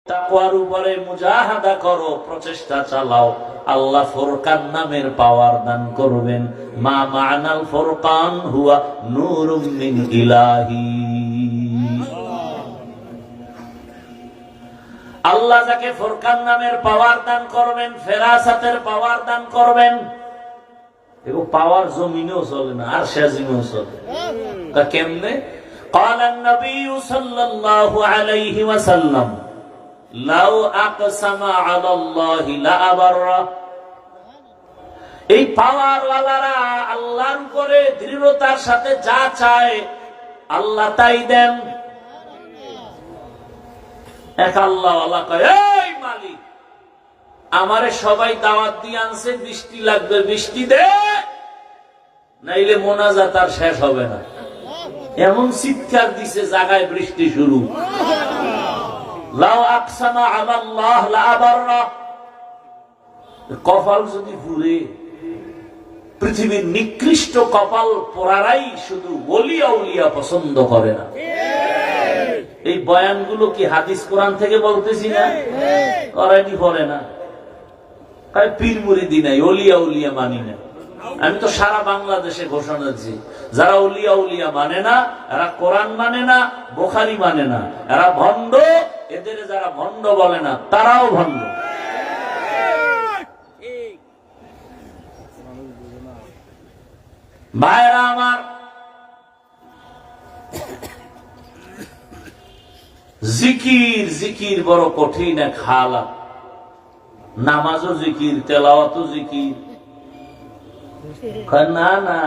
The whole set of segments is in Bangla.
তাকওয়ার উপরে মুজাহাদা করো, প্রচেষ্টা চালাও, আল্লাহ ফুরকান নামের পাওয়ার দান করবেন। মা মা'নাল ফুরকান হুয়া নূরুম মিন ইলাহি। আল্লাহ যাকে ফুরকান নামের পাওয়ার দান করবেন, ফেরাসাতের পাওয়ার দান করবেন, এবং পাওয়ার জমিনেও চলে না, আর সেজিমেও চলে। তা কেমনে? قال النبي صلى الله عليه وسلم লাউ আকসামা আলাল্লাহি লা আবাররা। এই পাওয়ার ওয়ালারা আল্লাহর উপরে দৃঢ়তার সাথে যা চায় আল্লাহ তাই দেন। এক আল্লাহ ওয়ালা কয়, এই মালিক, আমারে সবাই দাওয়াত দিয়ে আনছে, বৃষ্টি লাগবে, বৃষ্টি দে, নাইলে মোনাজাত আর শেষ হবে না। এমন চিৎকার দিছে, জায়গায় বৃষ্টি শুরু। লাউ আকসামা আলাল্লাহ লা আবাররা। কপাল যদি পুরে, পৃথিবীর নিকৃষ্ট কপাল পোড়ারাই শুধু ওলি আউলিয়া পছন্দ করে না। এই বয়ানগুলো কি হাদিস কোরআন থেকে বলতেছি না? করাইনি পড়ে না, পীর মুরিদি নাই, ওলি আউলিয়া মানি না। আমি তো সারা বাংলাদেশে ঘোষণা দিচ্ছি, যারা উলিয়া উলিয়া মানে না, এরা কোরআন মানে না, বুখারী মানে না, এরা ভণ্ড। এদের যারা ভণ্ড বলে না, তারাও ভণ্ড। ভাইরা আমার, জিকির জিকির বড় কঠিন এক হালাত। নামাজও জিকির, তেলাওয়াতও জিকির। না না,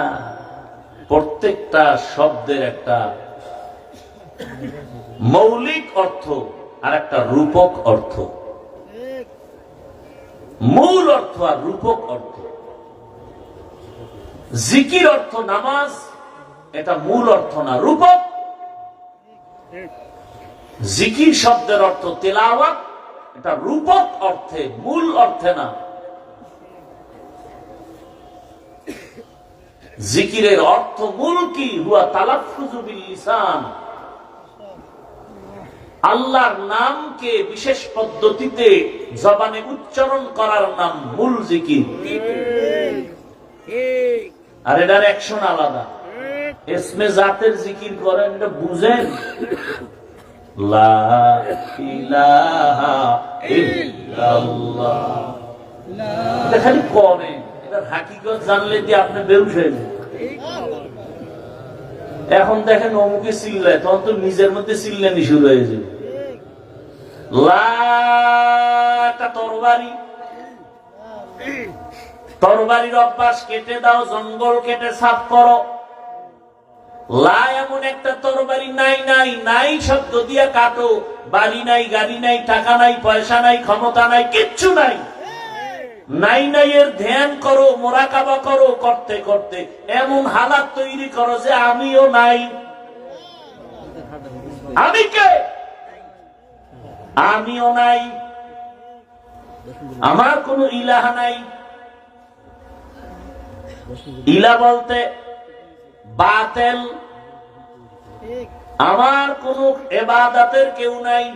প্রত্যেকটা শব্দের একটা মৌলিক অর্থ আর একটা রূপক অর্থ, মূল অর্থ আর রূপক অর্থ। জিকির অর্থ নামাজ, এটা মূল অর্থ না, রূপক। জিকির শব্দের অর্থ তিলাওয়াত, এটা রূপক অর্থে, মূল অর্থে না। জিকিরের অর্থ মূল কি? হুয়া তালাফফুযু বিল লিসান। আল্লাহর নামকে বিশেষ পদ্ধতিতে জবানে উচ্চারণ করার নাম মূল জিকির। আর এটার অ্যাকশন আলাদা। ইসমে জাতের জিকির করেন, এটা বুঝেন? লা ইলাহা ইল্লাল্লাহ, এটা খালি করেন, এটার হাকিকত জানলে দিয়ে আপনি বেহুশ হয়ে যাবেন। এখন দেখেন অমুকে চিল্লায়, তখন তো নিজের মধ্যে চিল্লানি শুরু হয়ে যাবে। একটা তরবারি, তরবারির অভ্যাস কেটে দাও, জঙ্গল কেটে সাফ করো। লা এমন একটা তরবারি নাই নাই নাই শব্দ দিয়া কাটো। বাড়ি নাই, গাড়ি নাই, টাকা নাই, পয়সা নাই, ক্ষমতা নাই, কিচ্ছু নাই। নাই নাই এর ধ্যান করো, মোরাকাবা করো, করতে করতে এমন হালাত তৈরি করো যে আমিও নাই। আমি কে? আমিও নাই, আমার কোনো ইলাহা নাই। ইলা বলতে বাতেল, আমার কোনো ইবাদতের কেউ নাই,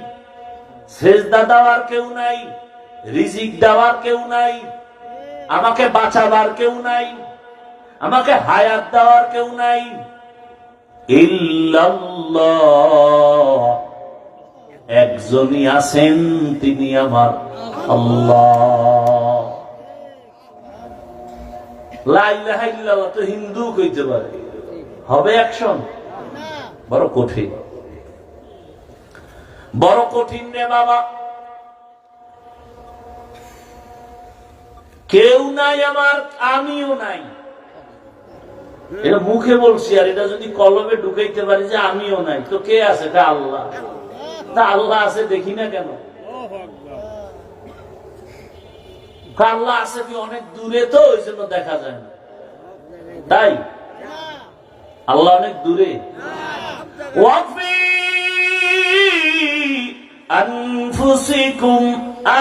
সেজদা দেওয়ার কেউ নাই, রিজিক দেওয়ার কেউ নাই, আমাকে বাঁচাবার কেউ নাই, আমাকে হায়াত দেওয়ার কেউ নাই। ইল্লাল্লাহ, একজনই আছেন, তিনি আমার আল্লাহ। লা ইলাহা ইল্লাল্লাহ তো হিন্দু কইতে পারে, হবে অ্যাকশন? বড় কঠিন, বড় কঠিন রে বাবা। কেউ নাই আমার, আমিও নাই। এটা মুখে বলছি, আর এটা যদি কলমে ঢুকাইতে পারি যে আমিও নাই, তো কে আছে? তা আল্লাহ। তা আল্লাহ আছে দেখি না কেন? আল্লাহ আছে কি অনেক দূরে, তো ওই জন্য দেখা যায় না। তাই আল্লাহ অনেক দূরে। ওয়াফি আনফুসিকুম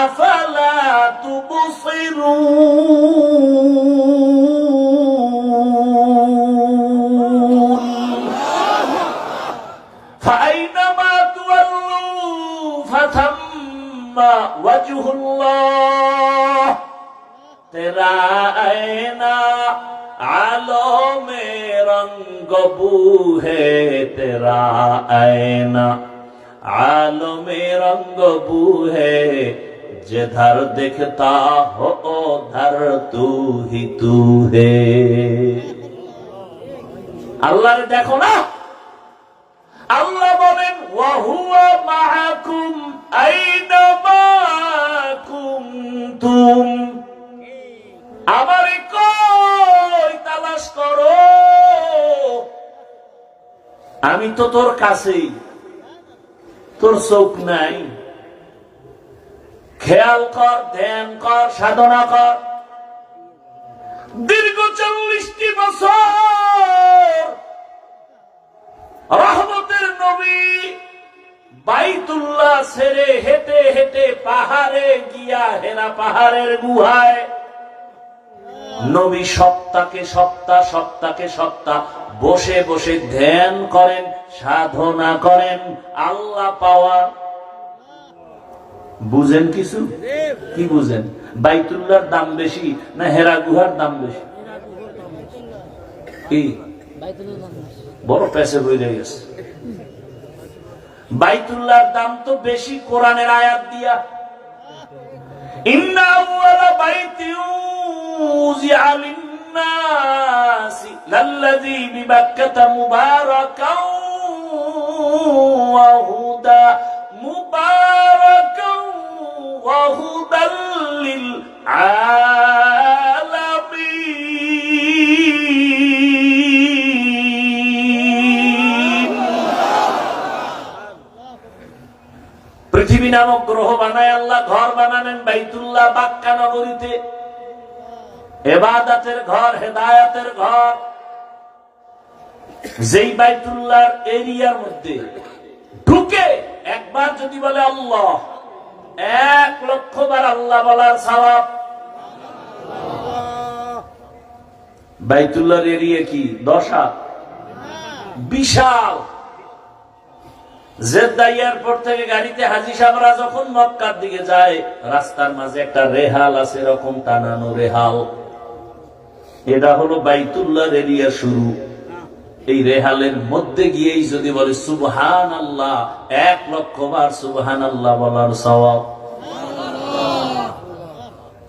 আফালা তুবসিরুন ফাইনামা তুওয়াল্লু ফাথাম্মা सुम्मा वजहुल्लाह तेरा आईना आलो में रंग बू है तेरा आईना आलो में रंग बू है जिधर दिखता हो उधर तू ही तू है अल्लाह रे देखो ना আল্লাহ বলেন ওয়াহুয়া মাআকুম আইনামা কুনতুম আমারে কই তালাশ করো আমি তো তোর কাছেই তোর চোখ নাই খেয়াল কর ধ্যান কর সাধনা কর দীর্ঘ 40টি বছর রহমতের নবী বাইতুল্লাহ ছেড়ে হেঁটে হেঁটে পাহাড়ে গিয়া হেরা পাহাড়ের গুহায় নবী সপ্তাহে সপ্তাহ বসে বসে ধ্যান করেন সাধনা করেন আল্লাহ পাওয়া বুঝেন কিছু কি বুঝেন বাইতুল্লাহর দাম বেশি না হেরা গুহার দাম বেশি কি বড় পেছে বইলে গেছে বাইতুল্লাহর দাম তো বেশি কোরআনের আয়াত দিয়া ইন্না আউয়ালা বাইতিন উযিআ লিন-নাসি লাল্লাযী বিবাক্কাতা মুবারাকান ওয়া হুদা মুবারাকান ওয়া হুদাল লিল পৃথিবী নামক গ্রহ বানায় আল্লাহ ঘর বানালেন বাইতুল্লাহ মক্কা নগরীতে ইবাদতের ঘর হেদায়েতের ঘর যেই বাইতুল্লাহর এরিয়ার মধ্যে ঢুকে একবার যদি বলে আল্লাহ 1,00,000 বার আল্লাহ বলার সওয়াব বাইতুল্লাহর এরিয়া কি 10 হাত বিশাল জেদ্দা এয়ারপোর্ট থেকে গাড়িতে হাজী সাহেবরা যখন মক্কার দিকে যায় রাস্তার মাঝে একটা রেহাল আছে এরকম টানানো রেহাল এটা হলো বাইতুল্লাহর এরিয়া শুরু এই রেহালের মধ্যে গিয়েই যদি বলে সুবহানাল্লাহ 1,00,000 বার সুবহানাল্লাহ বলার সওয়াব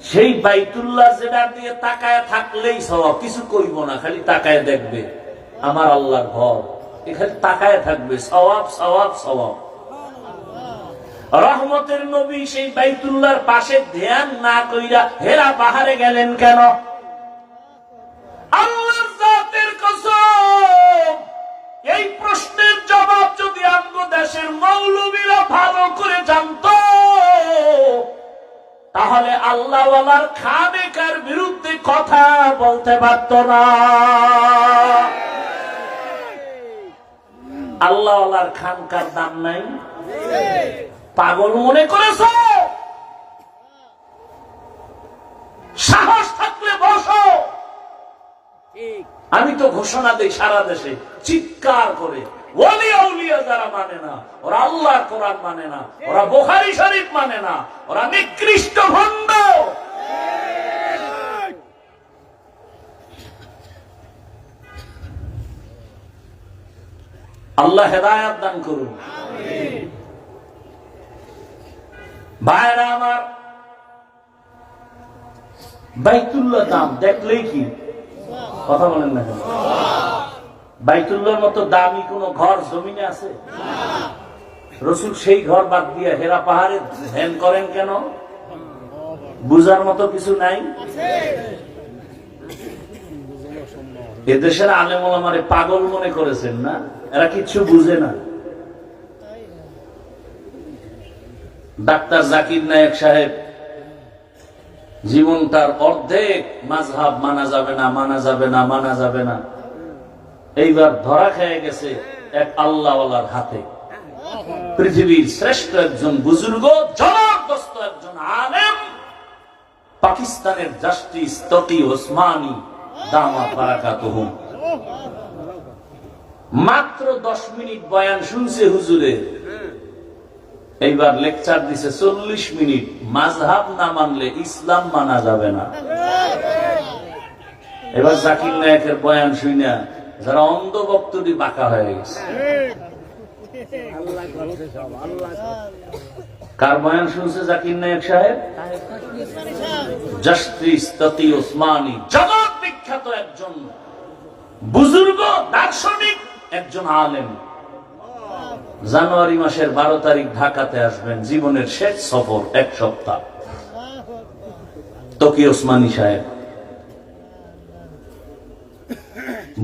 সেই বাইতুল্লাহ যেটার দিকে তাকায় থাকলেই সওয়াব কিছু কইব না খালি তাকায় দেখবে আমার আল্লাহর ঘর এখানে তাকায় থাকবে সওয়াব সওয়াব সওয়াব রহমতের নবী সেই বাইতুল্লাহর পাশে ধ্যান না কইরা হেরা পাহাড়ে গেলেন কেন আল্লাহর জাতের কসম এই প্রশ্নের জবাব যদি আমগো দেশের মৌলবীরা ভালো করে জানতো তাহলে আল্লাহওয়ালার খামেকার বিরুদ্ধে কথা বলতে পারত না আল্লাহওয়ালার খানকার দাম নাই পাগল মনে করেছ সাহস থাকলে বসো আমি তো ঘোষণা দেই সারা দেশে চিৎকার করে ওলি আউলিয়া যারা মানে না ওরা আল্লাহর কোরআন মানে না ওরা বুখারী শরীফ মানে না ওরা নিকৃষ্ট ভণ্ড আল্লাহ হেদায়েত দান করুন আমিন ভাইরা আমার বাইতুল্লাহ দাম দেখলেই কি কথা বলেন না কেন বাইতুল্লাহর মতো দামি কোন ঘর জমিনে আছে রাসূল সেই ঘর বাদ দিয়ে হেরা পাহাড়ে ধ্যান করেন কেন বুঝার মতো কিছু নাই এদেশের আলেম ওলামারে পাগল মনে করেছেন না এরা কিছু বুঝে না ডাক্তার জাকির নায়েক সাহেব জীবনটার অর্ধেক মাযহাব মানা যাবে না মানা যাবে না মানা যাবে না এইবার ধরা খেয়ে গেছে এক আল্লাহওয়ালার হাতে পৃথিবীর শ্রেষ্ঠ একজন বুজুর্গ জবরদস্ত একজন আলেম পাকিস্তানের জাস্টিস তকি ওসমানী দামা বারাকাতুহুম মাত্র 10 মিনিট বয়ান শুনছে হুজুরে এইবার লেকচার দিছে 40 মিনিট, মাযহাব না মানলে ইসলাম মানা যাবে না। এবার জাকির নায়েকের বয়ান শুইনা যারা অন্ধ ভক্তটি বাঁকা হয়ে গেছে। কার বয়ান শুনছে জাকির নায়েক সাহেব? জাস্টিস তকি ওসমানী, জগৎ বিখ্যাত একজন বুজুর্গ দার্শনিক, একজন আলেম। জানুয়ারি মাসের 12 তারিখ ঢাকাতে আসবেন, জীবনের শেষ সফর 1 সপ্তাহ। তকি ওসমানী সাহেব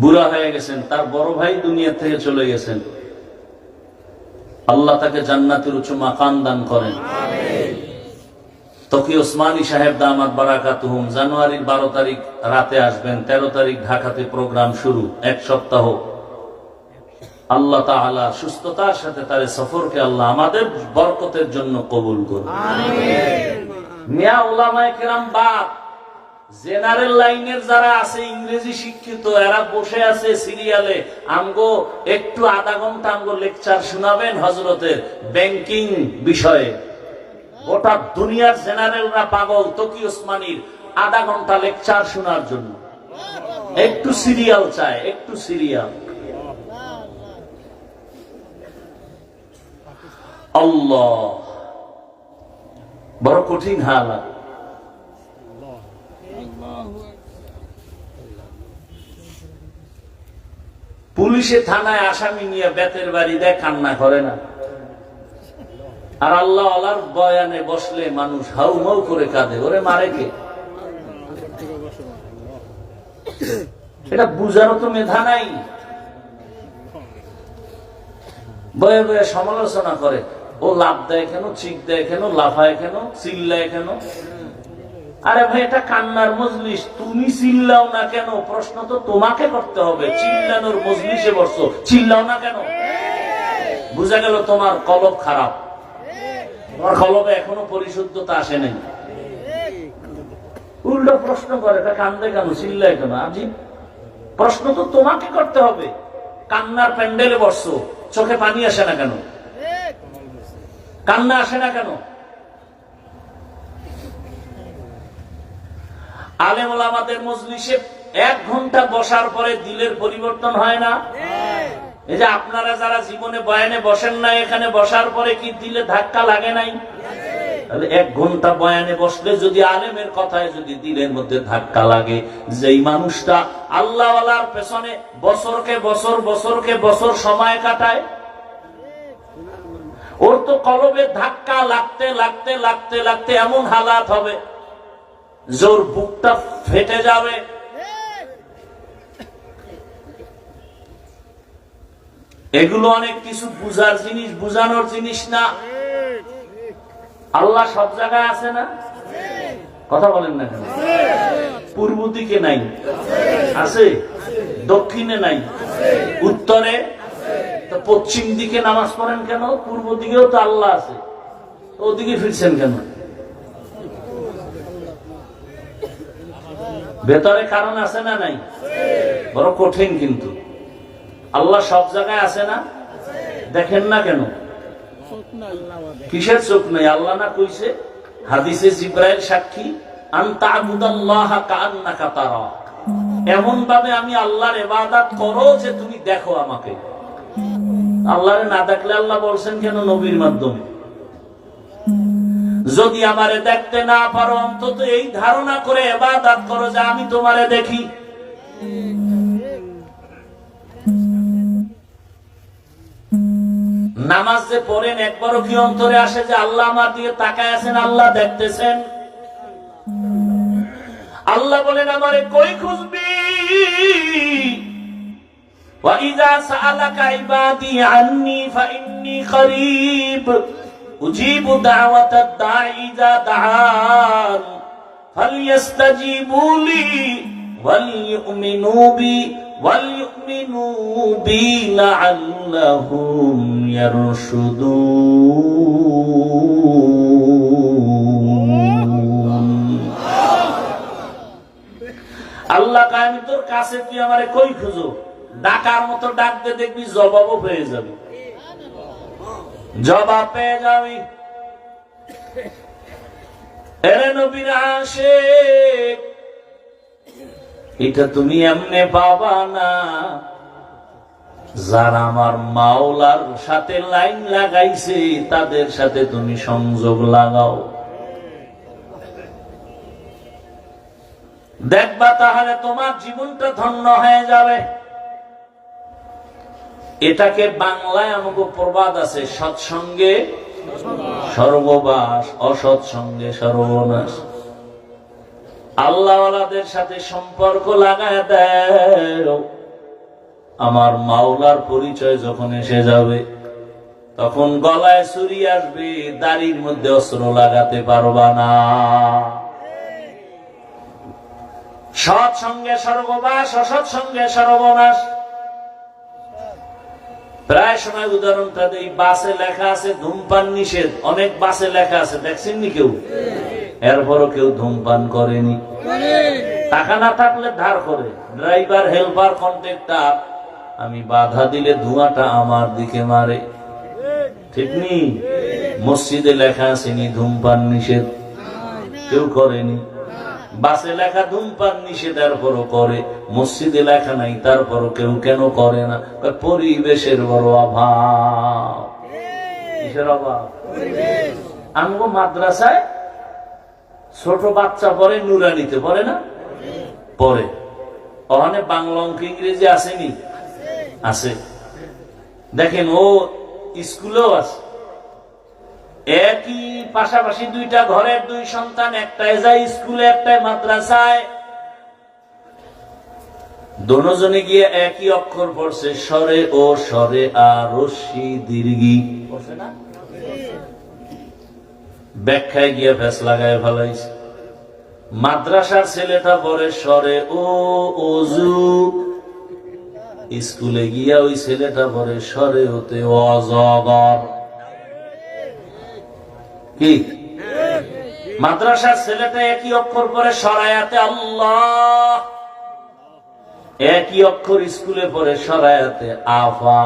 বুড়া হয়ে গেছেন, তার বড় ভাই দুনিয়া থেকে চলে গেছেন। আল্লাহ তাকে জান্নাতের উচ্চ মাকাম দান করেন। তকি ওসমানী সাহেব দামাত বারাকাতুহুম জানুয়ারির 12 তারিখ রাতে আসবেন, 13 তারিখ ঢাকাতে প্রোগ্রাম শুরু, 1 সপ্তাহ। আল্লাহ তাআলা সুস্থতার সাথে তার সফরকে আল্লাহ আমাদের বরকতের জন্য কবুল করুন। মিয়া উলামায়ে কেরাম বাপ, জেনারেল লাইনের যারা আছে ইংরেজি শিক্ষিত, এরা বসে আছে সিরিয়ালে, আমগো একটু আধা ঘন্টা আমগো লেকচার শোনাবেন হযরতের ব্যাংকিং বিষয়ে। গোটা দুনিয়ার জেনারেলরা পাগল তকি ওসমানীর আধা ঘন্টা লেকচার শোনার জন্য। একটু সিরিয়াল চায়, একটু সিরিয়াল। আল্লাহ, বড় কঠিন হালাত। পুলিশে থানায় আসামি নিয়ে বেতের বাড়ি দেয়, কান্না করে না। আর আল্লাহ আল্লাহর বয়ানে বসলে মানুষ হাউ মাউ করে কাঁদে, ওরে মারে কে? এটা বুঝারও তো মেধা নাই। বয়ে বয়ে সমালোচনা করে, ও লাভ দেয় কেন, চিক দেয় কেন, লাফায় কেন, চিল্লায় কেন? আরে ভাই, এটা কান্নার মজলিস, তুমি চিল্লাও না কেন? প্রশ্ন তো তোমাকে করতে হবে। চিল্লানোর মজলিসে বসছো, চিল্লাও না কেন? বুঝা গেল তোমার কলব খারাপ, তোমার কলবে এখনো পরিশুদ্ধতা আসে নাই। উল্টো প্রশ্ন করে, এটা কান্দে কেন, চিল্লায় কেন? আজি প্রশ্ন তো তোমাকে করতে হবে। কান্নার প্যান্ডেলে বসছো, চোখে পানি আসে না কেন? কান্না আসে না কেন? আলেম ওলামাদের মজলিসে 1 ঘন্টা বসার পরে দিলের পরিবর্তন হয় না? এই যে আপনারা যারা জীবনে বয়ানে বসেন না, এখানে বসার পরে কি দিলে ধাক্কা লাগে নাই? তাহলে 1 ঘন্টা বয়ানে বসলে যদি আলেমের কথায় যদি দিলের মধ্যে ধাক্কা লাগে, যেই মানুষটা আল্লাহওয়ালার পেছনে বছরকে বছর বছরকে বছর সময় কাটায়, ওর তো কলবে ধাক্কা লাগতে লাগতে লাগতে লাগতে এমন হালাত হবে জোর বুকটা ফেটে যাবে। এগুলো অনেক কিছু বুঝার জিনিস, বুঝানোর জিনিস না। আল্লাহ সব জায়গায় আছে না? কথা বলেন না কেন? পূর্ব দিকে নাই, আছে? দক্ষিণে নাই, উত্তরে? তো পশ্চিম দিকে নামাজ পড়েন কেন? পূর্ব দিকেও তো আল্লাহ আছে, ওদিকে ফিরছেন কেন? ভেতরে কারণ আছে না নাই? বড় কঠিন। কিন্তু আল্লাহ সব জায়গায় আছে না? দেখেন না কেন? কিসের চোখ নাই? আল্লাহ না কইছে হাদিসে, জিবরাইল সাক্ষী, আনতা আবুদাল্লাহ কাআন্নাকা তারা, এমন ভাবে আমি আল্লাহর ইবাদত করো যে তুমি দেখো আমাকে। আল্লাহরে না দেখলে আল্লাহ বলছেন কেন নবীর মাধ্যমে, যদি আমারে দেখতে না পারো অন্তত এই ধারণা করে ইবাদত করো যে আমি তোমারে দেখি। নামাজ যে পড়েন একবারও কি অন্তরে আসে যে আল্লাহ আমার দিকে তাকায় আছেন, আল্লাহ দেখতেছেন? আল্লাহ বলেন আমারে কই খুঁজবি? ওয়া ইযা সাআলাকা ইবাদি আন্নী ফাইন্নী করিব উজিবু দাওয়াতাদ দাঈ ইযা দাআন ফালইস্তাজিবু লি ওয়ালইউমিনু বি লাআল্লাহুম ইয়ারশুদুন। আল্লাহ কয় আমি তোর কাছে, তুই আমারে কই খুঁজো? ডাকার মতো ডাক দে, দেখবি জবাবও পেয়ে যাবে। জবাব পেয়ে যাবি। এরে নবীর আশিক, এটা তুমি এমনে পাবা না। যারা আমার মাওলার সাথে লাইন লাগাইছে তাদের সাথে তুমি সংযোগ লাগাও, দেখবা তাহলে তোমার জীবনটা ধন্য হয়ে যাবে। এটাকে বাংলায় আমাকে প্রবাদ আছে, সৎসঙ্গে সর্ববাস, অসৎসঙ্গে সর্বনাশ। আল্লাহওয়ালাদের সাথে সম্পর্ক লাগায় দেয়, আমার মাওলার পরিচয় যখন এসে যাবে তখন গলায় ছুরি আসবে, দাড়ির মধ্যে অস্ত্র লাগাতে পারবা না। সৎসঙ্গে সর্ববাস, অসৎসঙ্গে সর্বনাশ। প্রায় সময় উদাহরণটা দেই, বাসে লেখা আছে ধূমপান নিষেধ, অনেক বাসে লেখা আছে, দেখছেননি কেউ? এরপরও কেউ ধূমপান করেনি। টাকা না থাকলে ধার করে ড্রাইভার, হেল্পার, কন্ট্রাক্টর, আমি বাধা দিলে ধোঁয়াটা আমার দিকে মারে, ঠিক নেই? মসজিদে লেখা আসেনি ধূমপান নিষেধ, কেউ করেনি। বাসে লেখা ধূমপান নিষেধ, এরপরও করে। মসজিদে লেখা নাই, তারপরও কেউ কেন করে না? পরিবেশের বড় অভাব। কিসের অভাব? আমগো মাদ্রাসায় ছোট বাচ্চা পড়ে, নুরানিতে পড়ে না? পড়ে। ওখানে বাংলা, অঙ্ক, ইংরেজি আসেনি? আছে। দেখেন, ও স্কুলেও আছে। একই পাশাপাশি দুইটা ঘরের দুই সন্তান, একটাই যায় স্কুলে, একটাই মাদ্রাসায়। দোনোজনে গিয়ে একই অক্ষর পড়ছে, স্বরে ও স্বরে আর রস্যি দীর্ঘি পড়ছে না? ব্যাখ্যায় গিয়ে ফেস লাগায় ফেলাইছে। মাদ্রাসার ছেলেটা পড়ে স্বরে ও অজু, স্কুলে গিয়া ওই ছেলেটা পড়ে স্বরে হতে অজগর। কি? মাদ্রাসার ছেলেটা একই অক্ষর পড়ে সরায়াতে আল্লাহ, একই অক্ষর স্কুলে পড়ে সরায়াতে আফা।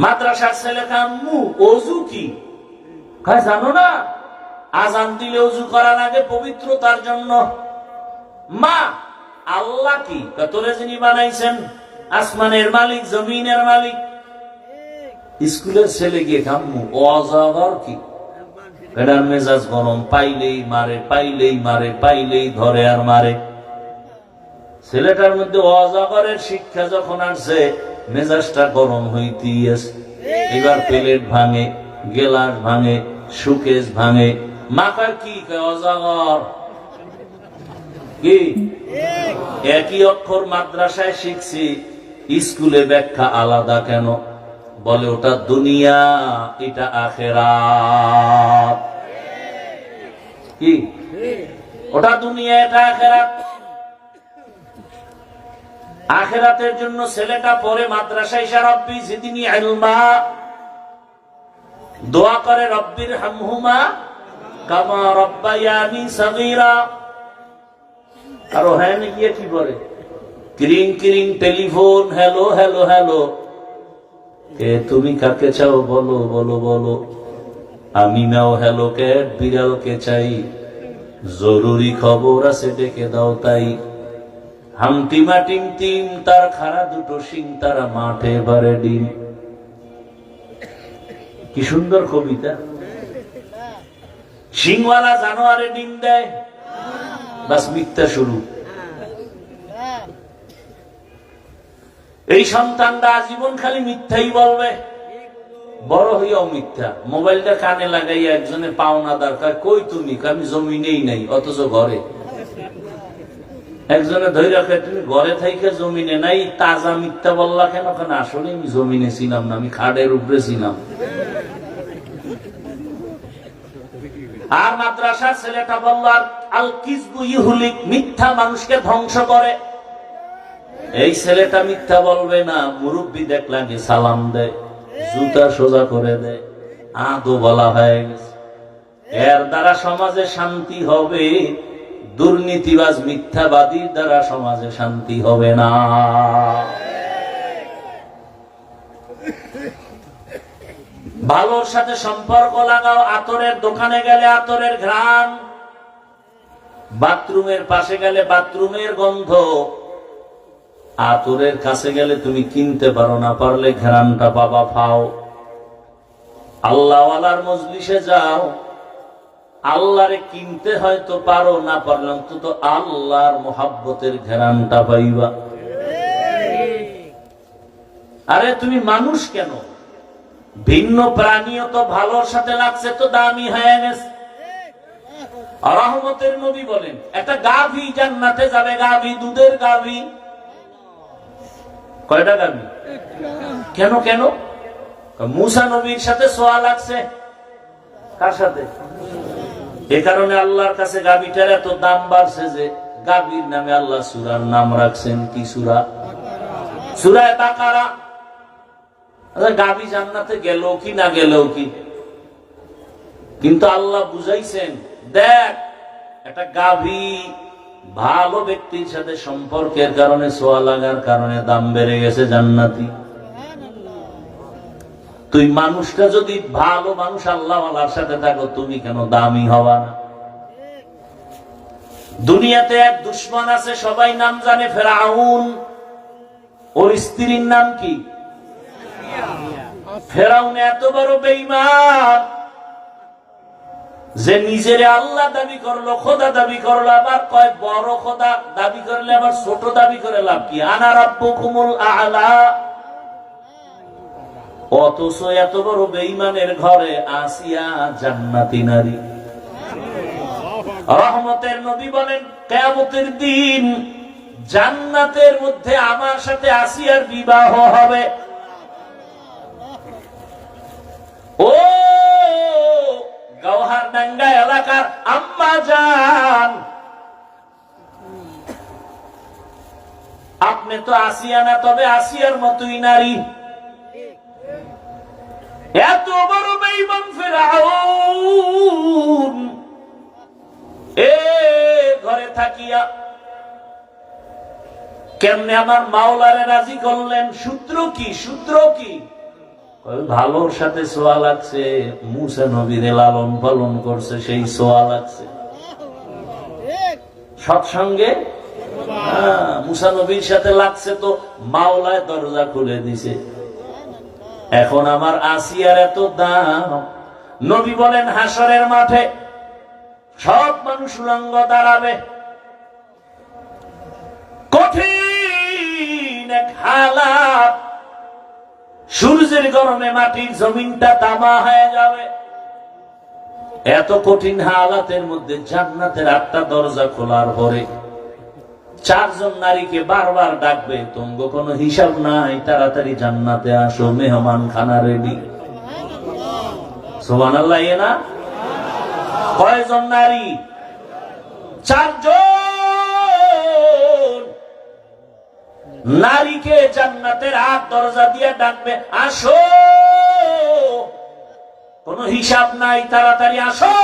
মাদ্রাসার ছেলেটা আম্মু অজু কি জানো না? আজান দিলে অজু করা লাগে পবিত্রতার জন্য। মা আল্লাহ কি? তোরে যিনি বানাইছেন, আসমানের মালিক, জমিনের মালিক। স্কুলের ছেলে গিয়ে আম্মু অজগর কি? এটার মেজাজ গরম, পাইলেই মারে, পাইলেই মারে, পাইলেই ধরে আর মারে। ছেলেটার মধ্যে অজগরের শিক্ষা যখন আসছে, মেজাজটা গরম হইতেই আছে। এবার প্লেট ভাঙে, গেলাস ভাঙে, সুকেশ ভাঙে। মাথার কি? অজগর কি? একই অক্ষর মাদ্রাসায় শিখছি, স্কুলে ব্যাখ্যা আলাদা কেন? বলে ওটা দুনিয়া, এটা আখিরাত। কি? ওটা দুনিয়া, এটা আখিরাত। আখিরাতের জন্য ছেলেটা পরে মাদ্রাসায় এসে রব্বি জিদনি ইলমা দোয়া করে, রব্বির হামহুমা কামা রব্বায়ানি সগীরা। আর ওখানে গিয়ে কি করে? ক্রিং ক্রিং টেলিফোন, হ্যালো হ্যালো হ্যালো। তুমি কাকে চাও? বলো বলো বলো। আমি নাও হ্যালো ক্যাট, বিড়ালকে চাই, জরুরি খবর আছে ডেকে দাও তাই। হামটিমা টিম টিম, তার খাড়া দুটো সিং, তারা মাঠে বারে ডিম। কি সুন্দর কবিতা! সিংওয়ালা জানোয়ারে ডিম দেয়, বাস মিথ্যা শুরু। এই সন্তানটা আজীবন খালি মিথ্যাই বলবে, বড় হইয়াও মিথ্যা। মোবাইলটা কানে লাগাইয়া একজনে পাওনা দরকার, কই তুমি? আমি জমিনেই নাই, অথচ ঘরে। একজনে ধরে রাখে, তুমি ঘরে থাইকে জমিনে নাই, তাজা মিথ্যা বললা কেন? কেন আসলে আমি জমিনে ছিলাম না, আমি খাটের উপরে ছিলাম। আর মাদ্রাসার ছেলেটা বলল, আল কিসবু ইহুলিক, মিথ্যা মানুষকে ধ্বংস করে। এই ছেলেটা মিথ্যা বলবে না। মুরব্বী দেখলাম সালাম দেয়, জুতা সোজা করে দেয়, আদো বলা হয়ে গেছে। এর দ্বারা সমাজে শান্তি হবে, দুর্নীতিবাজ মিথ্যাবাদীর দ্বারা সমাজে শান্তি হবে না। ভালোর সাথে সম্পর্ক লাগাও। আতরের দোকানে গেলে আতরের ঘ্রাণ, বাথরুমের পাশে গেলে বাথরুমের গন্ধ, আতরের কাছে গেলে তুমি কিনতে পারো, না পারলে ঘ্রাণটা পাবা পাও। আল্লাহওয়ালার মজলিসে যাও, আল্লাহরে কিনতে হয়তো পারো, না পারলে অন্তত আল্লাহর মোহাব্বতের ঘ্রাণটা পাইবা। আরে তুমি মানুষ কেন, ভিন্ন প্রাণীও তো ভালোর সাথে লাগছে তো দামি হয়ে গেছে। রহমতের নবী বলেন, একটা গাভী জান্নাতে যাবে, গাভী, দুধের গাভী। কয়টা গাভী? কেন কেন? মুসা নবীর সাথে সোয়া লাগছে। কার সাথে? এ কারণে আল্লাহর কাছে গাভীটার এত দাম বাড়ছে যে গাভীর নামে আল্লাহ সূরার নাম রাখছেন। কি সূরা? সূরা বাকারা। গাভী জান্নাতে গেল কি না গেল কি, কিন্তু আল্লাহ বুঝাইছেন, দেখ একটা গাভী ভালো ব্যক্তির সাথে সম্পর্কের কারণে, সোয়া লাগার কারণে দাম বেড়ে গেছে জান্নাতি। তুই মানুষটা যদি ভালো মানুষ আল্লাহওয়ালার সাথে থাকো, তুমি কেন দামি হবা না? দুনিয়াতে এক দুশমন আছে, সবাই নাম জানে, ফেরাউন। ওর স্ত্রীর নাম কি? ফেরাউন এত বড় বেঈমান যে নিজের আল্লাহ দাবি করলো, খোদা দাবি করলো, আবার কয় বড় খোদা দাবি করলে আবার ছোট দাবি করে লাভ কি? আনা রাব্বুকুমুল আ'লা। অথচ এত বড় বেঈমানের ঘরে আসিয়া জান্নাতি নারী। রহমতের নবী বলেন, কিয়ামতের দিন জান্নাতের মধ্যে আমার সাথে আসিয়ার বিবাহ হবে। ও গওহারডাঙ্গা এলাকার আম্মা জান, আপনি তো আসিয়া না, তবে আসিয়ার মতোই নারী। এত বড় বেঈমান ফিরআউন এ ঘরে থাকিয়া কেমনে আমার মাওলারে রাজি করলেন? সূত্র কি? সূত্র কি? ভালোর সাথে সোয়া লাগছে, মুসা নবীরে লালন পালন করছে, সেই সোয়া লাগছে। সৎসঙ্গে মুসা নবীর সাথে লাগছে তো মাওলায় দরজা খুলে দিছে। এখন আমার আসিয়ার এত দাম। নবী বলেন, হাসরের মাঠে সব মানুষ উলঙ্গ দাঁড়াবে, কঠিন এক হালাত, সূর্যের গরমে মাটির জমিনটা তামা হয়ে যাবে। এত কঠিন হালাতের মধ্যে জান্নাতের 8টা দরজা খোলার পরে 4 জন নারীকে বারবার ডাকবে, তোমগো কোনো হিসাব নাই, তাড়াতাড়ি জান্নাতে আসো, মেহমান খানা রেডি। সুবহানাল্লাহ। না কয়জন নারী? 4 জন নারীকে জান্নাতের 8 দরজা দিয়ে ডাকবে, আসো, কোনো হিসাব নাই, তাড়াতাড়ি আসো।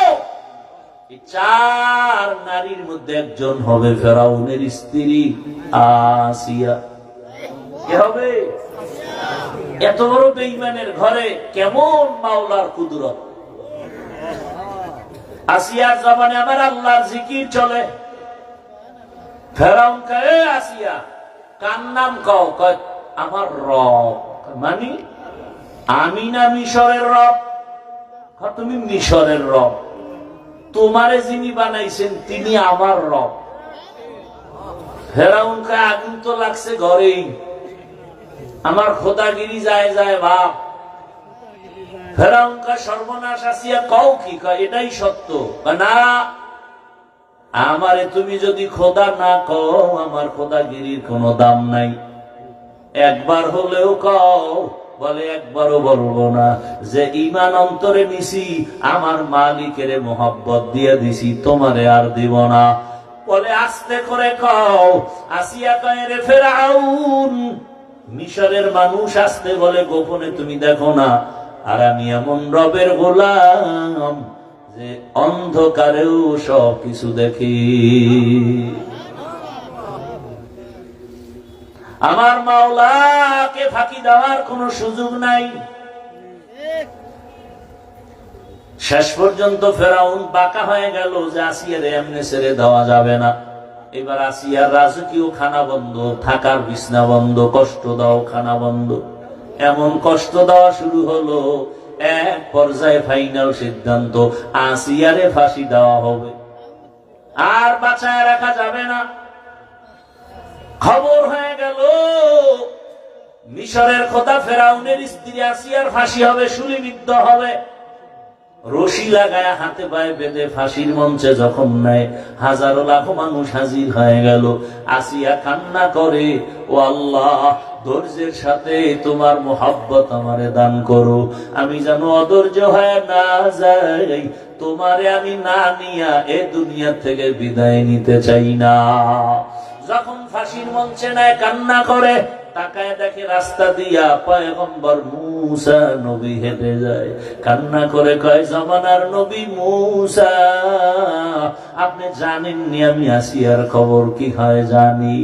4 নারীর মধ্যে একজন হবে ফেরাউনের স্ত্রী আসিয়া। কে হবে? এত বড় বেঈমানের ঘরে কেমন মাওলার কুদরত! আসিয়ার জবানে আমার আল্লাহর জিকির চলে। ফেরাউন কয়, আসিয়া কার নাম কও? কয় আমার রব। মানে আমি না মিশরের রব? তুমি মিশরের রব, তোমারে যিনি বানাইছেন তিনি আমার রব। ফেরাউন কয়, আগুন তো লাগছে ঘরেই, আমার খোদাগিরি যায় যায় ভাব। ফেরাউন কয়, সর্বনাশ, আসিয়া কও কি? কয় এটাই সত্য। না, আমারে তুমি যদি খোদা না কও, আমার খোদাগিরির কোনো দাম নাই। একবার হলেও কও। বলে একবারও বলবো না, যে ঈমান অন্তরে নিছি, আমার মালিকের মোহাব্বত দিয়ে দিছি, তোমারে আর দিব না। বলে আস্তে করে কও। আসিয়া কয়, রে ফেরাউন, মিশরের মানুষ আসতে বলে গোপনে তুমি দেখো না, আর আমি এমন রবের গোলাম যে অন্ধকারেও সব কিছু দেখি। আমার মাওলাকে ফাঁকি দেওয়ার কোন সুযোগ নাই। শেষ পর্যন্ত ফেরাউন বাঁকা হয়ে গেল যে আসিয়ারে এমনি ছেড়ে দেওয়া যাবে না। এবার আসিয়ার রাজকীয় খানা বন্ধ, থাকার বিছনা বন্ধ, কষ্ট দাও খানা বন্ধ, এমন কষ্ট দেওয়া শুরু হলো। এক পর্যায়ে ফাইনাল সিদ্ধান্ত, আসিয়ারে ফাঁসি দেওয়া হবে, আর বাঁচায় রাখা যাবে না। খবর হয়ে গেল মিশরের খোদা ফেরাউনের স্ত্রী আসিয়ার ফাঁসি হবে, শুলিবিদ্ধ হবে। রশি লাগায় হাতে পায়ে বেঁধে ফাঁসির মঞ্চে যখন নেয়, হাজারো লাখো মানুষ হাজির হয়ে গেল। আসিয়া কান্না করে, ও আল্লাহ, ধৈর্যের সাথে তোমার মোহাব্বত আমারে দান করো, আমি যেন অধৈর্য হয়ে না যাই, তোমারে আমি না নিয়া এ দুনিয়া থেকে বিদায় নিতে চাই না। যখন ফাঁসির মঞ্চে নেয় কান্না করে, তাকায় দেখে রাস্তা দিয়া পয়গম্বর মূসা নবী হেঁটে যায়। কান্না করে কয়, জামানার নবী মূসা, আপনি জানেননি আমি আসিয়ার খবর কি হয়? জানি।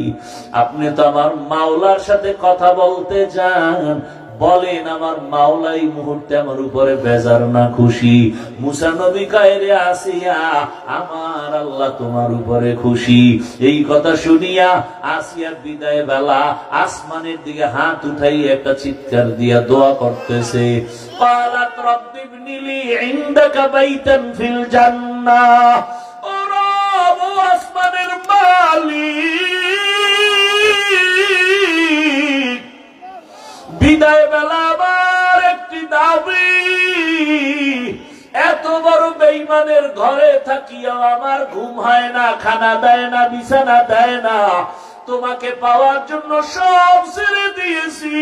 আপনি তো আমার মাওলার সাথে কথা বলতে যান, বলেন আমার মাওলা এই মুহূর্তে আমার উপরে বেজার না খুশি? মুসা নবী কয়, রে আসিয়া, আমার আল্লাহ তোমার উপরে খুশি। এই কথা শুনিয়া আসিয়া বিদায় বেলা আসমানের দিকে হাত উঠাই একটা চিৎকার দিয়া দোয়া করতেছে, ক্বালাত রাব্বি ইবনি লি ইনদাকা বাইতান ফিল জান্নাহ। ও রব, ও আসমানের মালিক, বিদায় বেলা আমার একটি দাবি, এত বড় বেঈমানের ঘরে থাকিও আমার ঘুম হয় না, খানা দেয় না, বিছানা দেয় না, তোমাকে পাওয়ার জন্য সব ছেড়ে দিয়েছি,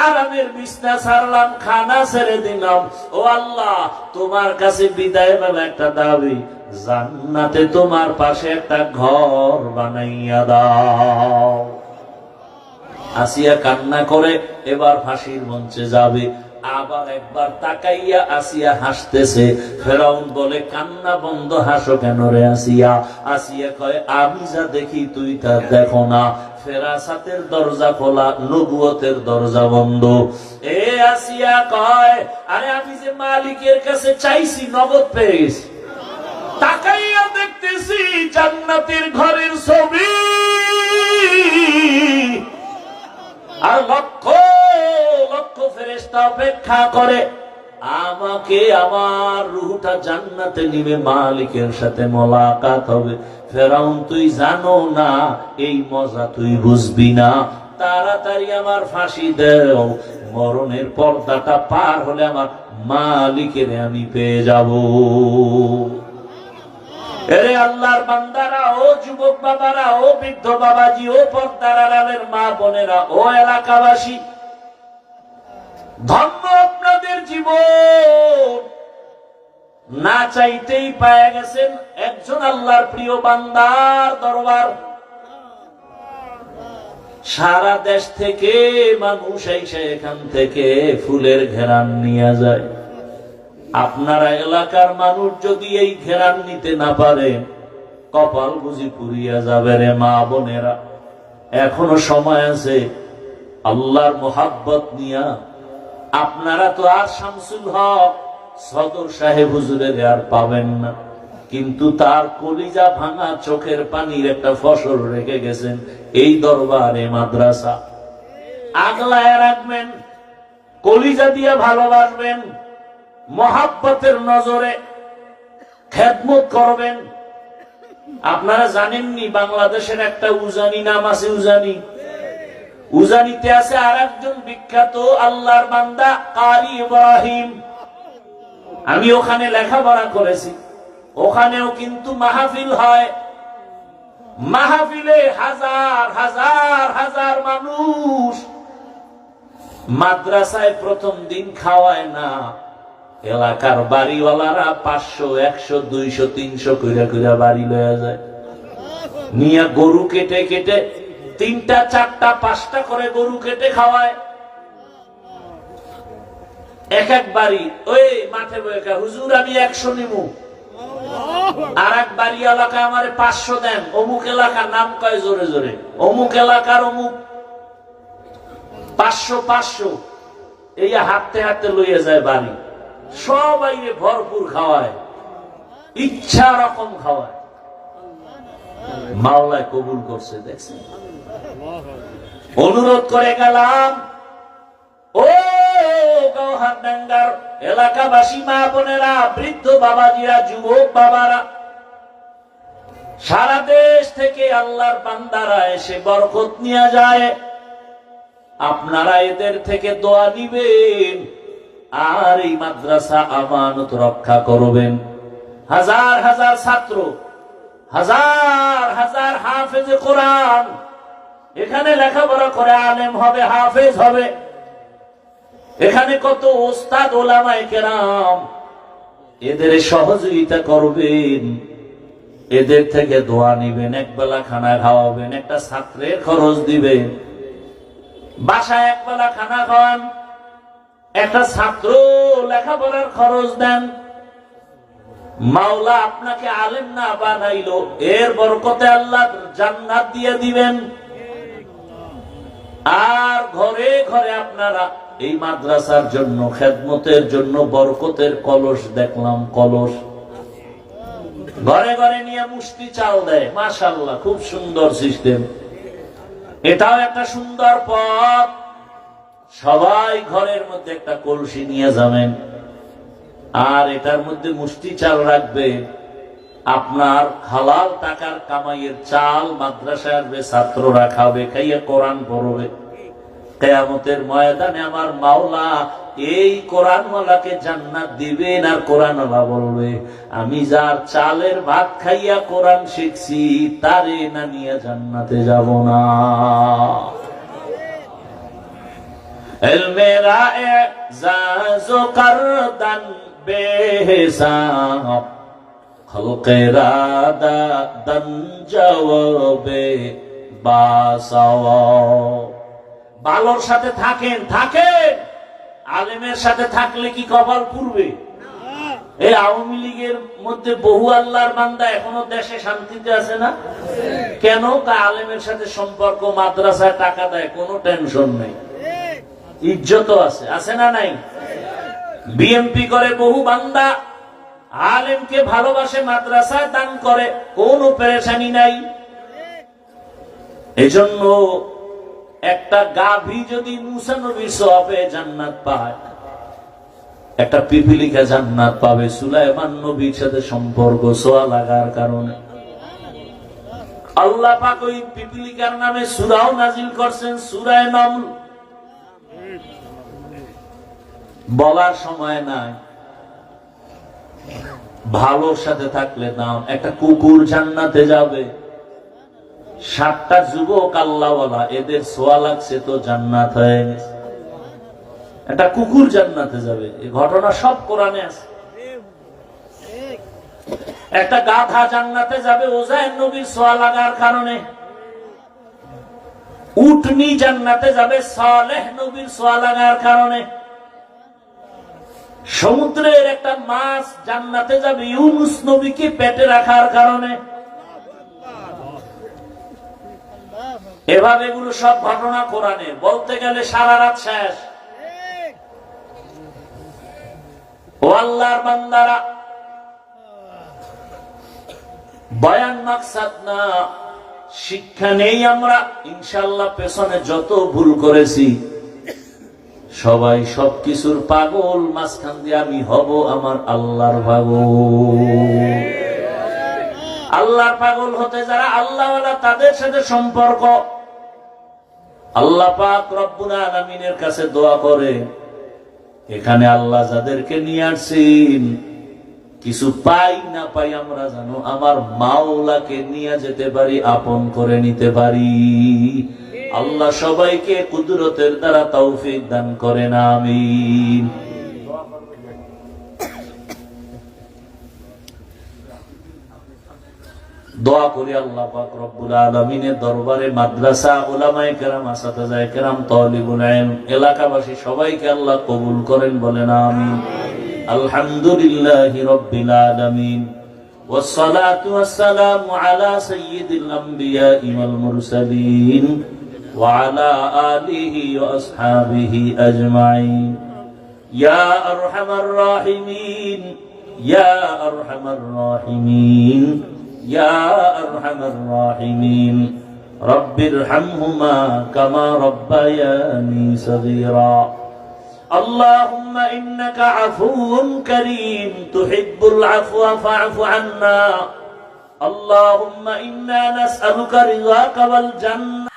আরামের বিছনা ছাড়লাম, খানা ছেড়ে দিলাম। ও আল্লাহ, তোমার কাছে বিদায় বেলা একটা দাবি, জান্নাতে তোমার পাশে একটা ঘর বানাইয়া দাও। আসিয়া কান্না করে এবার ফাঁসির মঞ্চে যাবে। আবার একবার তাকাইয়া আসিয়া হাসতেছে। ফেরাউন বলে, কান্না বন্ধ, হাসো কেন রে আসিয়া? আসিয়া কয়, আমি যা দেখি তুই তা দেখো না। ফেরাসাতের দরজা খোলা, নবুয়তের দরজা বন্ধ। এ আসিয়া কয়, আরে আমি যে মালিকের কাছে চাইছি নগদ পেয়ে গেছি। তাকাইয়া দেখতেছি জান্নাতের ঘরের ছবি, আর লক্ষ লক্ষ ফেরেশতা অপেক্ষা করে আমাকে, আমার রূহটা জান্নাতে নিবে, মালিকের সাথে মোলাকাত হবে। ফেরাউন, তুই জানো না, এই মজা তুই বুঝবি না, তাড়াতাড়ি আমার ফাঁসি দেও, মরণের পর্দাটা পার হলে আমার মালিকের আমি পেয়ে যাব। এরে আল্লাহর বান্দারা, ও যুবক বাবারা, ও বৃদ্ধ বাবাজি, ও পর্দার আড়ালের মা বোনেরা, ও এলাকাবাসী, ধন্য আপনাদের জীবন। না চাইতেই পেয়ে গেছেন একজন আল্লাহর প্রিয় বান্দার দরবার। সারা দেশ থেকে মানুষ এসে এখান থেকে ফুলের ঘেরান নিয়ে যায়। আপনারা এলাকার মানুষ যদি এই ঘেরান নিতে না পারেন, কপাল বুঝি পুড়িয়া যাবে রে মা বোনেরা। এখনো সময় আছে, আল্লাহর মোহাব্বত নিয়া আপনারা তো আর শামসুল হক সদর সাহেব হুজুরের আর পাবেন না, কিন্তু তার কলিজা ভাঙা চোখের পানির একটা ফসল রেখে গেছেন এই দরবারে মাদ্রাসা। আগলায় রাখবেন, কলিজা দিয়ে ভালোবাসবেন, মোহাব্বতের নজরে খেদমত করবেন। আপনারা জানেননি বাংলাদেশের একটা উজানি নাম আছে, উজানি। উজানিতে আছে আর একজন বিখ্যাত আল্লাহর বান্দা কারি ইব্রাহিম। আমি ওখানে লেখাপড়া করেছি, ওখানেও কিন্তু মাহফিল হয়। মাহফিলে হাজার হাজার হাজার মানুষ। মাদ্রাসায় প্রথম দিন খাওয়ায় না, এলাকার বাড়িওয়ালারা 500, 100, 200, 300 কইরা কইরা বাড়ি লয়ে যায়। নিয়া গরু কেটে কেটে 3টা 4টা 5টা করে গরু কেটে খাওয়ায়। এক এক বাড়ি ওই মাঠে বসে, হুজুর আমি 100 নিমু। আর এক বাড়ি এলাকা আমারে 500 দেন। অমুক এলাকা নাম কয় জোরে জোরে, অমুক এলাকার অমুক 500 500 এই হাঁটতে হাঁটতে লইয়া যায় বাড়ি। সবাই ভরপুর খাওয়ায়, ইচ্ছা রকম খাওয়ায়। মাওলায় কবুল করছে, দেখছেন। অনুরোধ করে গেলাম, ও গৌহারডাঙ্গার এলাকাবাসী মা বোনেরা, বৃদ্ধ বাবাজিরা, যুবক বাবারা, সারা দেশ থেকে আল্লাহর বান্দারা এসে বরকত নিয়ে যায়। আপনারা এদের থেকে দোয়া নিবেন আর এই মাদ্রাসা আমানত রক্ষা করবেন। হাজার হাজার ছাত্র, হাজার হাজার হাফেজে কোরআন এখানে লেখাপড়া করে আলেম হবে, হাফেজ হবে। এখানে কত ওস্তাদ ওলামায়ে কেরাম, এদের সহযোগিতা করবেন, এদের থেকে দোয়া নিবেন, একবেলা খানা খাওয়াবেন, একটা ছাত্রের খরচ দিবেন। বাসায় একবেলা খানা খাওয়ান, একটা ছাত্র লেখাপড়ার খরচ দেন। মাওলা আপনাকে আলেম না বানাইলো, এর বরকতে আল্লাহ জান্নাত দিয়ে দিবেন। আর ঘরে ঘরে আপনারা এই মাদ্রাসার জন্য, খেদমতের জন্য বরকতের কলস দেখলাম, কলস ঘরে ঘরে নিয়ে মুষ্টি চাল দেয়। মাশাআল্লাহ, খুব সুন্দর সিস্টেম। এটাও একটা সুন্দর পথ। সবাই ঘরের মধ্যে একটা কলসি নিয়ে যাবেন, আর এটার মধ্যে মুষ্টি চাল রাখবে। আপনার হালাল টাকার কামাইয়ের চাল মাদ্রাসার ছাত্ররা খাবে, খাইয়ে কোরআন পড়বে। কিয়ামতের ময়দানে আমার মাওলা এই কোরআনওয়ালাকে জান্নাত দিবেন, আর কোরআনওয়ালা বলবে, আমি যার চালের ভাত খাইয়া কোরআন শিখছি তারে না নিয়ে জান্নাতে যাব না। ইলমেরা এজাজো করদান বেহিসাব, খলকেরা দান জওয়াবে বাসাওয়া। ভালোর সাথে থাকেন, থাকেন। আলেমের সাথে থাকলে কি কপাল পুরবে? এই আওয়ামী লীগের মধ্যে বহু আল্লাহর বান্দা এখনো দেশে শান্তিতে আছে না কেন? আলেমের সাথে সম্পর্ক, মাদ্রাসায় টাকা দেয়, কোনো টেনশন নেই, ইজ্জত আছে, আছে না নাই? বিএমপি করে বহু বান্দা, আলেমকে ভালোবাসে, মাদ্রাসায় দান করে, কোনো পেরেশানি নাই। এজন্য একটা গাভী যদি মুসা নবীর সওয়াবে জান্নাত পায়, একটা পিপিলিকা জান্নাত পাবে সুলাইমান নবীর সাথে সম্পর্ক সোয়া লাগার কারণে। আল্লাহ পাক ওই পিপিলিকার নামে সূরাও নাজিল করছেন, সূরা নামল। বলার সময় নাই, ভালোর সাথে থাকলে নাম। একটা কুকুর জান্নাতে যাবে, 7টা যুবক আল্লাহওয়ালা, এদের সোয়া লাগছে তো জান্নাত হয়ে গেছে। একটা কুকুর জান্নাতে যাবে, এই ঘটনা সব কোরআনে আছে। একটা গাধা জান্নাতে যাবে ওজায়ের নবীর সোয়া লাগার কারণে। উটনি জান্নাতে যাবে সালেহ নবীর সোয়া লাগার কারণে। সমুদ্রের একটা মাছ জান্নাতে যাবে ইউনুস নবীকে পেটে রাখার কারণে। এভাবে এগুলো সব ঘটনা কোরআনে, বলতে গেলে সারা রাত শেষ। ও আল্লাহর বান্দারা, বয়ান মাকসাদ না, শিক্ষা নেই আমরা। ইনশাআল্লাহ পেছনে যত ভুল করেছি সবাই সবকিছুর পাগল, মাঝখান দিয়ে আমি হব আমার আল্লাহর পাগল। আল্লাহর পাগল হতে যারা আল্লাহওয়ালা, তাদের সাথে সম্পর্ক। আল্লাহ পাক রব্বুল আলামিনের কাছে দোয়া করে, এখানে আল্লাহ যাদেরকে নিয়ে আসছেন, কিছু পাই না পাই আমরা জানো, আমার মাওলাকে নিয়ে যেতে পারি, আপন করে নিতে পারি। আল্লাহ সবাইকে কুদরতের দ্বারা তৌফিক দান করেন, আমিন। দোয়া করি আল্লাহ পাক রব্বুল আলামিনের দরবারে মাদ্রাসা, উলামায়ে কেরাম, আসাতিজায়ে কেরাম, তালিবুল ইলম, এলাকাবাসী সবাইকে আল্লাহ কবুল করেন, বলেন আমিন। আলহামদুলিল্লাহি রাব্বিল আলামিন, ওয়াসসালাতু ওয়াসসালামু আলা সাইয়্যিদিল আমবিয়াই ওয়াল মুরসালিন ওয়া আলা আলিহি ওয়া আসহাবিহি আজমাইন। ইয়া আরহামার রাহিমিন, ইয়া আরহামার রাহিমিন, ইয়া আরহামার রাহিমিন। রব্বিরহামহুমা কামা রব্বায়ানি সগীরা। اللهم إنك عفو كريم تحب العفو فاعف عنا. اللهم إنا نسألك رضاك والجنة